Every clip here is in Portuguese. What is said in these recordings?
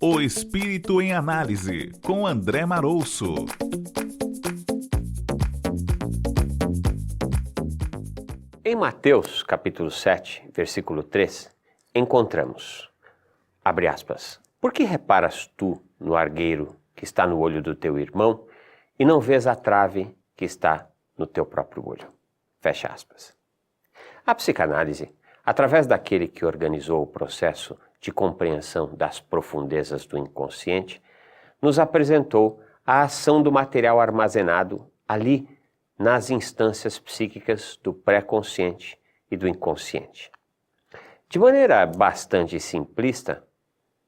O Espírito em Análise, com André Marouço. Em Mateus, capítulo 7, versículo 3, encontramos, abre aspas, por que reparas tu no argueiro que está no olho do teu irmão e não vês a trave que está no teu próprio olho? Fecha aspas. A psicanálise, através daquele que organizou o processo de compreensão das profundezas do inconsciente, nos apresentou a ação do material armazenado ali nas instâncias psíquicas do pré-consciente e do inconsciente. De maneira bastante simplista,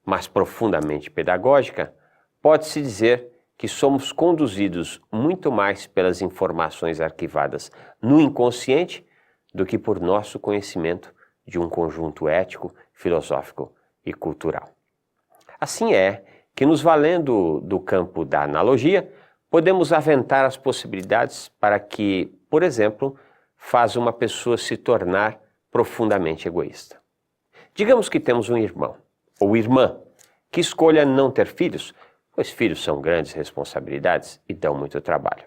mas profundamente pedagógica, pode-se dizer que somos conduzidos muito mais pelas informações arquivadas no inconsciente do que por nosso conhecimento de um conjunto ético, filosófico e cultural. Assim é que, nos valendo do campo da analogia, podemos aventar as possibilidades para que, por exemplo, faz uma pessoa se tornar profundamente egoísta. Digamos que temos um irmão ou irmã que escolha não ter filhos, pois filhos são grandes responsabilidades e dão muito trabalho.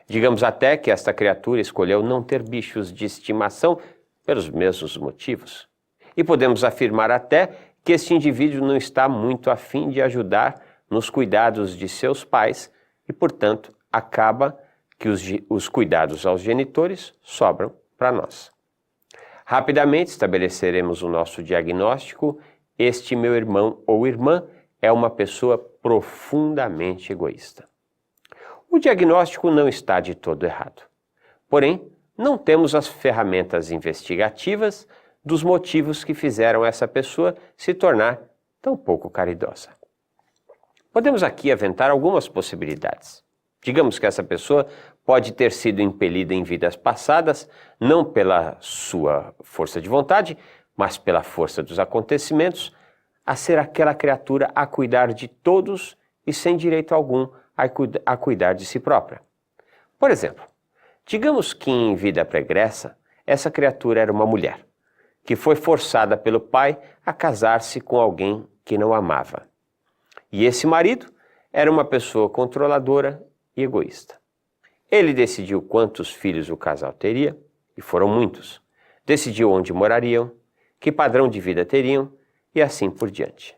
Digamos até que esta criatura escolheu não ter bichos de estimação pelos mesmos motivos. E podemos afirmar até que este indivíduo não está muito afim de ajudar nos cuidados de seus pais e, portanto, acaba que os cuidados aos genitores sobram para nós. Rapidamente estabeleceremos o nosso diagnóstico: este meu irmão ou irmã é uma pessoa profundamente egoísta. O diagnóstico não está de todo errado. Porém, não temos as ferramentas investigativas dos motivos que fizeram essa pessoa se tornar tão pouco caridosa. Podemos aqui aventar algumas possibilidades. Digamos que essa pessoa pode ter sido impelida em vidas passadas, não pela sua força de vontade, mas pela força dos acontecimentos, a ser aquela criatura a cuidar de todos e sem direito algum a cuidar de si própria. Por exemplo, digamos que em vida pregressa, essa criatura era uma mulher, que foi forçada pelo pai a casar-se com alguém que não amava. E esse marido era uma pessoa controladora e egoísta. Ele decidiu quantos filhos o casal teria, e foram muitos. Decidiu onde morariam, que padrão de vida teriam, e assim por diante.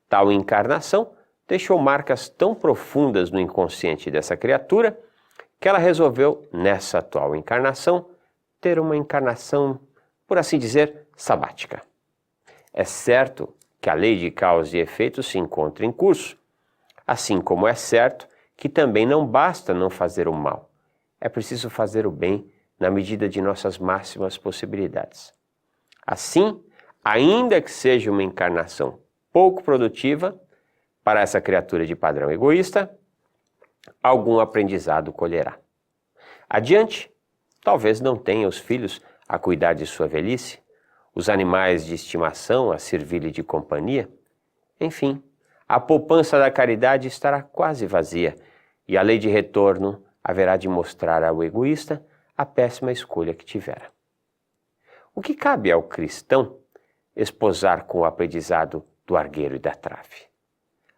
Tal encarnação deixou marcas tão profundas no inconsciente dessa criatura que ela resolveu, nessa atual encarnação, ter uma encarnação, por assim dizer, sabática. É certo que a lei de causa e efeito se encontra em curso, assim como é certo que também não basta não fazer o mal. É preciso fazer o bem na medida de nossas máximas possibilidades. Assim, ainda que seja uma encarnação pouco produtiva, para essa criatura de padrão egoísta, algum aprendizado colherá. Adiante, talvez não tenha os filhos a cuidar de sua velhice, os animais de estimação a servir-lhe de companhia. Enfim, a poupança da caridade estará quase vazia e a lei de retorno haverá de mostrar ao egoísta a péssima escolha que tivera. O que cabe ao cristão esposar com o aprendizado do argueiro e da trave?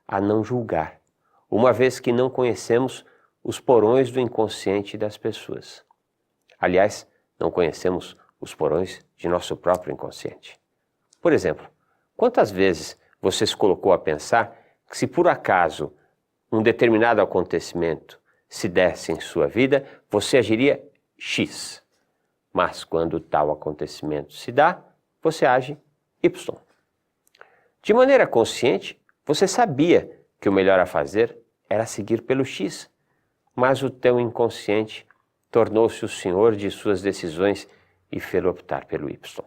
A não julgar, uma vez que não conhecemos os porões do inconsciente das pessoas. Aliás, não conhecemos os porões de nosso próprio inconsciente. Por exemplo, quantas vezes você se colocou a pensar que, se por acaso um determinado acontecimento se desse em sua vida, você agiria X, mas quando tal acontecimento se dá, você age Y. De maneira consciente, você sabia que o melhor a fazer era seguir pelo X, mas o teu inconsciente tornou-se o senhor de suas decisões e fê-lo optar pelo Y,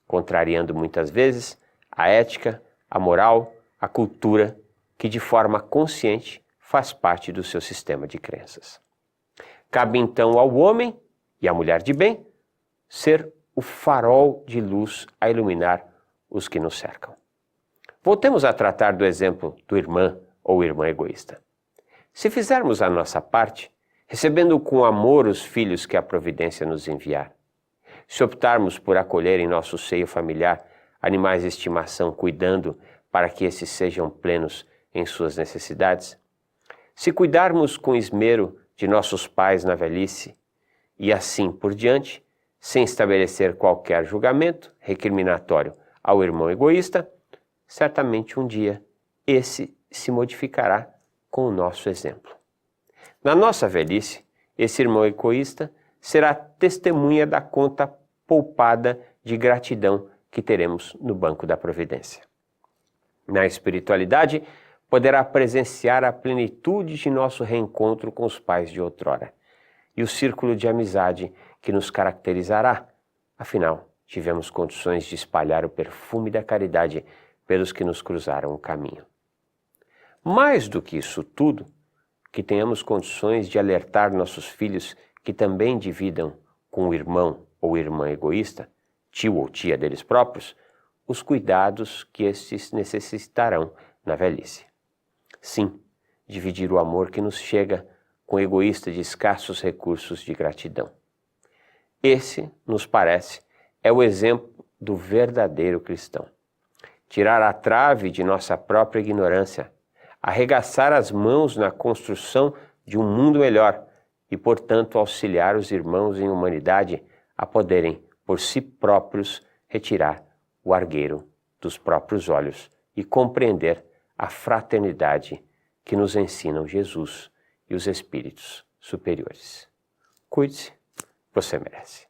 contrariando muitas vezes a ética, a moral, a cultura, que de forma consciente faz parte do seu sistema de crenças. Cabe então ao homem e à mulher de bem ser o farol de luz a iluminar os que nos cercam. Voltemos a tratar do exemplo do irmão ou irmã egoísta. Se fizermos a nossa parte, recebendo com amor os filhos que a providência nos enviar, se optarmos por acolher em nosso seio familiar animais de estimação, cuidando para que esses sejam plenos em suas necessidades? Se cuidarmos com esmero de nossos pais na velhice, e assim por diante, sem estabelecer qualquer julgamento recriminatório ao irmão egoísta, certamente um dia esse se modificará com o nosso exemplo. Na nossa velhice, esse irmão egoísta será testemunha da conta poupada de gratidão que teremos no banco da providência. Na espiritualidade, poderá presenciar a plenitude de nosso reencontro com os pais de outrora e o círculo de amizade que nos caracterizará. Afinal, tivemos condições de espalhar o perfume da caridade pelos que nos cruzaram o caminho. Mais do que isso tudo, que tenhamos condições de alertar nossos filhos que também dividam com o irmão ou irmã egoísta, tio ou tia deles próprios, os cuidados que estes necessitarão na velhice. Sim, dividir o amor que nos chega com o egoísta de escassos recursos de gratidão. Esse, nos parece, é o exemplo do verdadeiro cristão. Tirar a trave de nossa própria ignorância, arregaçar as mãos na construção de um mundo melhor e, portanto, auxiliar os irmãos em humanidade a poderem, por si próprios, retirar o argueiro dos próprios olhos e compreender a fraternidade que nos ensinam Jesus e os espíritos superiores. Cuide-se, você merece.